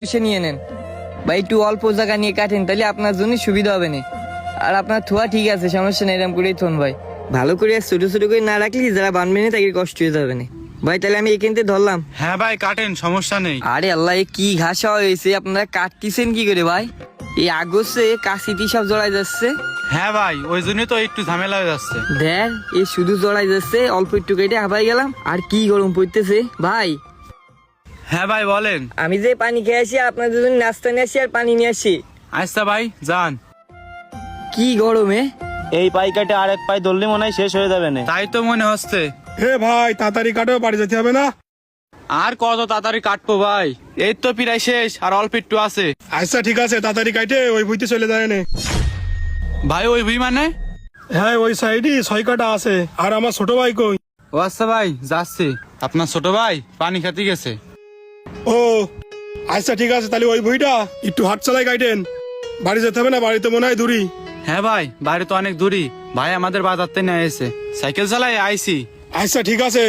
সে নিয়ে নেন ভাই, একটু অল্প জায়গা নিয়ে কাটেন, তাহলে আপনার জন্য সুবিধা হবে না। আর আপনার থোয়া ঠিক আছে, সমস্যা নেই, এরকম করেই থন ভাই। ভালো করে ছোট ছোট করে না রাখলে যারা বানবে না তাকে কষ্ট হয়ে যাবে না ভাই। তাহলে আমি এখান থেকে ধরলাম। হ্যাঁ ভাই কাটেন, সমস্যা নেই। আরে আল্লাহ, এ কি ঘাসা হয়েছে, আপনারা কাটতেছেন কি করে ভাই? এই আগস্টে কাশিটি সব জড়াই যাচ্ছে। হ্যাঁ ভাই, ওই জন্যই তো একটু ঝামেলা হয়ে যাচ্ছে। দেখ, এই শুধু জড়াই যাচ্ছে, অল্প একটু কেটে হাবাই গেলাম। আর কি গরম পড়তেছে ভাই। হ্যাঁ ভাই বলেন। আমি যে পানি খেয়ে আসি, আপনাদের জন্য নাস্তা নিয়ে আসি আর পানি নিয়ে আসি। আচ্ছা ভাই যান। কি গরমে এই পাই কাটে আর এক পাই ধরলে মনে হয় শেষ হয়ে যাবে না। তাই তো মনে হচ্ছে। হে ভাই, তাড়াতাড়ি কাটো, বাড়ি যেতে হবে না? আর কত তাড়াতাড়ি কাটবো ভাই, এই তো প্রায় শেষ, আর অল্প একটু আছে। আচ্ছা ঠিক আছে, তাড়াতাড়ি কাটে ওই ভুইতে চলে যায় না। ভাই ওই ভুই মানে? হ্যাঁ, ওই সাইডে 6 কাটা আছে। আর আমার ছোট ভাই কই? ও আচ্ছা ভাই যাচ্ছি। আপনার ছোট ভাই পানি খেতে গেছে। ও আচ্ছা ঠিক আছে, তাহলে ওই ভুইটা একটু হাট চালাই কাটেন। বাড়ি যেতে হবে না? বাড়িতে মনে হয় দূরি। হ্যাঁ ভাই, বাইরে তো অনেক দূরই। ভাই আমাদের বাজারতে নিয়ে এসে সাইকেল চালাই আইছি। আচ্ছা ঠিক আছে।